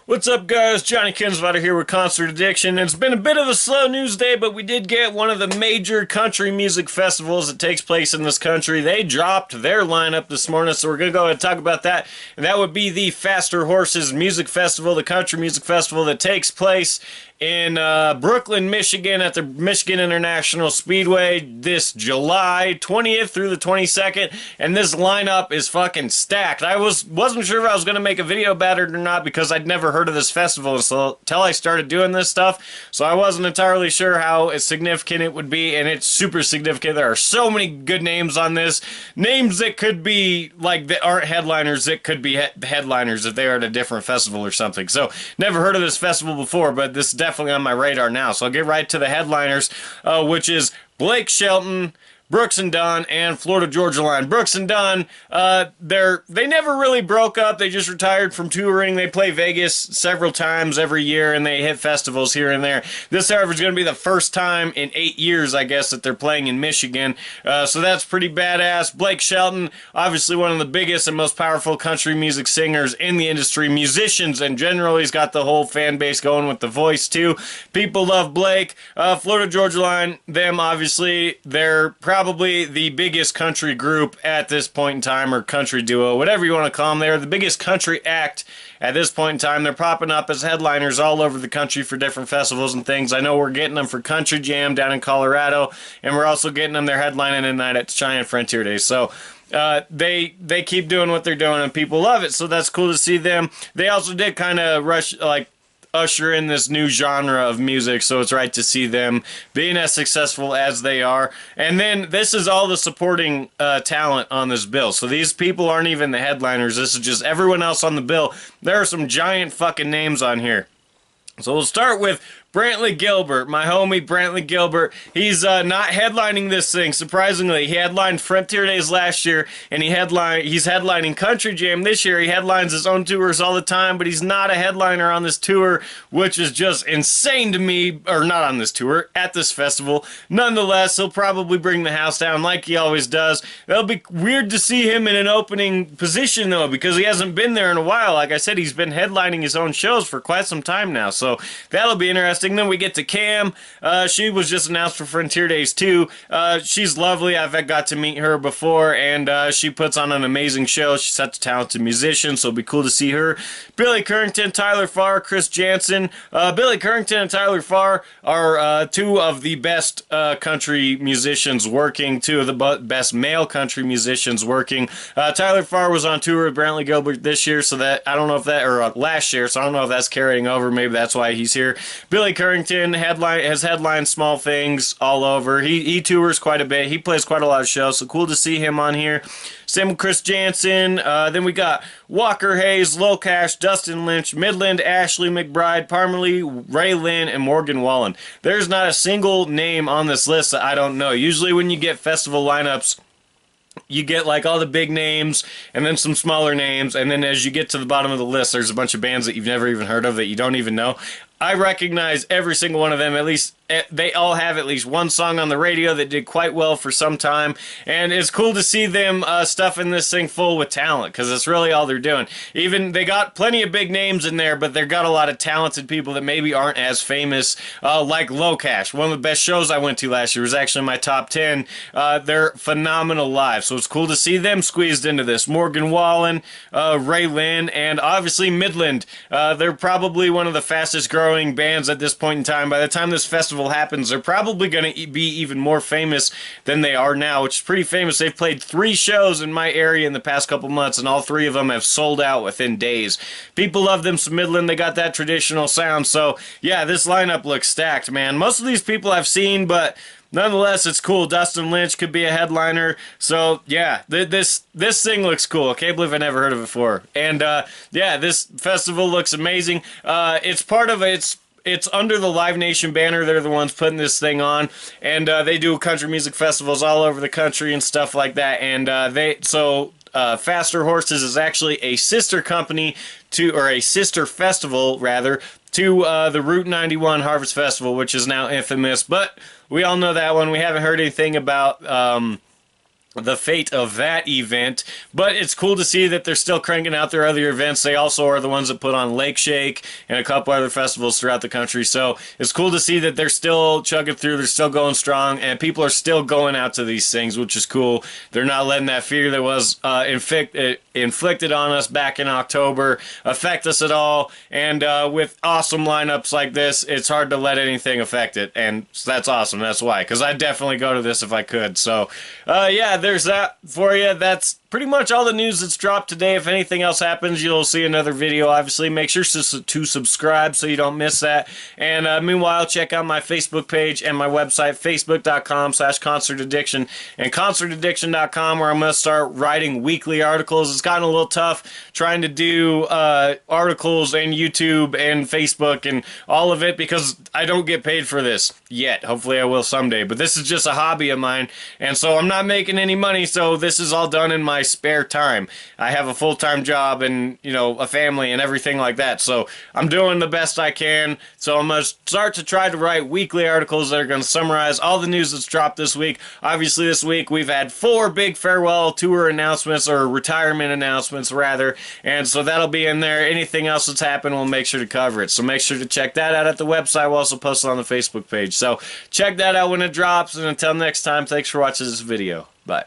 What's up, guys? Johnny Kinswater here with Concert Addiction. It's been a bit of a slow news day, but we did get one of the major country music festivals that takes place in this country. They dropped their lineup this morning, so we're going to go ahead and talk about that. And that would be the Faster Horses Music Festival, the country music festival that takes place in Brooklyn, Michigan at the Michigan International Speedway this July 20th through the 22nd, and this lineup is fucking stacked. I wasn't sure if I was going to make a video about it or not because I'd never heard of this festival until I started doing this stuff, so I wasn't entirely sure how significant it would be, and it's super significant. There are so many good names on this. Names that could be, like, that aren't headliners, that could be headliners if they are at a different festival or something. So, never heard of this festival before, but this is definitely on my radar now. So I'll get right to the headliners, which is Blake Shelton, Brooks and Dunn, and Florida Georgia Line. Brooks and Dunn, they never really broke up. They just retired from touring. They play Vegas several times every year, and they hit festivals here and there. This, however, is going to be the first time in 8 years, I guess, that they're playing in Michigan. So that's pretty badass. Blake Shelton, obviously one of the biggest and most powerful country music singers in the industry. Musicians in general. He's got the whole fan base going with the voice, too. People love Blake. Florida Georgia Line, them, obviously, they're probably the biggest country group at this point in time, or country duo, whatever you want to call them. They're the biggest country act at this point in time. They're popping up as headliners all over the country for different festivals and things. I know we're getting them for Country Jam down in Colorado, and we're also getting them, they're headlining tonight at Giant Frontier Days. So they keep doing what they're doing, and people love it, so that's cool to see them. They also did kind of usher in this new genre of music, so it's right to see them being as successful as they are. And then this is all the supporting talent on this bill. So these people aren't even the headliners. This is just everyone else on the bill. There are some giant fucking names on here. So we'll start with Brantley Gilbert, my homie Brantley Gilbert. He's not headlining this thing, surprisingly. He headlined Frontier Days last year, and he's headlining Country Jam this year. He headlines his own tours all the time, but he's not a headliner on this tour, which is just insane to me. Or not on this tour, at this festival. Nonetheless, he'll probably bring the house down like he always does. It'll be weird to see him in an opening position, though, because he hasn't been there in a while. Like I said, he's been headlining his own shows for quite some time now, so that'll be interesting. Then we get to Cam. She was just announced for Frontier Days too. She's lovely. I've got to meet her before, and she puts on an amazing show. She's such a talented musician, so it'll be cool to see her. Billy Currington, Tyler Farr, Chris Jansen. Billy Currington and Tyler Farr are two of the best country musicians working, two of the best male country musicians working. Tyler Farr was on tour with Brantley Gilbert this year, so that, I don't know if that, or last year, so I don't know if that's carrying over. Maybe that's why he's here. Billy Currington has headlined small things all over. He tours quite a bit. He plays quite a lot of shows, so cool to see him on here. Same with Chris Jansen. Then we got Walker Hayes, Locash, Dustin Lynch, Midland, Ashley McBride, Parmalee, Ray Lynn, and Morgan Wallen. There's not a single name on this list that I don't know. Usually when you get festival lineups, you get like all the big names and then some smaller names, and then as you get to the bottom of the list, there's a bunch of bands that you've never even heard of that you don't even know. I recognize every single one of them. At least they all have at least one song on the radio that did quite well for some time, and it's cool to see them stuffing this thing full with talent, because that's really all they're doing. Even they got plenty of big names in there, but they've got a lot of talented people that maybe aren't as famous, like Locash. One of the best shows I went to last year was actually my top 10. They're phenomenal live, so it's cool to see them squeezed into this. Morgan Wallen, Ray Lynn, and obviously Midland. They're probably one of the fastest growing bands at this point in time. By the time this festival happens, they're probably going to be even more famous than they are now, which is pretty famous. They've played 3 shows in my area in the past couple months, and all 3 of them have sold out within days. People love them some Midland. They got that traditional sound, so yeah, this lineup looks stacked, man. Most of these people I've seen, but nonetheless, it's cool. Dustin Lynch could be a headliner. So, yeah, this thing looks cool. I can't believe I never heard of it before. And, yeah, this festival looks amazing. It's part of it's under the Live Nation banner. They're the ones putting this thing on. And they do country music festivals all over the country and stuff like that. And Faster Horses is actually a sister company or a sister festival, rather, to the Route 91 Harvest Festival, which is now infamous. But we all know that one. We haven't heard anything about the fate of that event, but it's cool to see that they're still cranking out their other events. They also are the ones that put on Lake Shake and a couple other festivals throughout the country, so it's cool to see that they're still chugging through, they're still going strong, and people are still going out to these things, which is cool. They're not letting that fear that was inflicted on us back in October affect us at all, and with awesome lineups like this, it's hard to let anything affect it, and that's awesome. That's why, because I'd definitely go to this if I could. So yeah, there's that for you. That's pretty much all the news that's dropped today. If anything else happens, you'll see another video, obviously. Make sure to subscribe so you don't miss that. And meanwhile, check out my Facebook page and my website, facebook.com/concertaddiction and concertaddiction.com, where I'm going to start writing weekly articles. It's gotten a little tough trying to do articles and YouTube and Facebook and all of it because I don't get paid for this yet. Hopefully I will someday. But this is just a hobby of mine, and so I'm not making any money, so this is all done in my spare time. I have a full-time job and, you know, a family and everything like that, so I'm doing the best I can. So I'm going to start to try to write weekly articles that are going to summarize all the news that's dropped this week. Obviously this week we've had 4 big farewell tour announcements, or retirement announcements rather, and so that'll be in there. Anything else that's happened, we'll make sure to cover it, so make sure to check that out at the website. We'll also post it on the Facebook page, so check that out when it drops, and until next time, thanks for watching this video. Bye.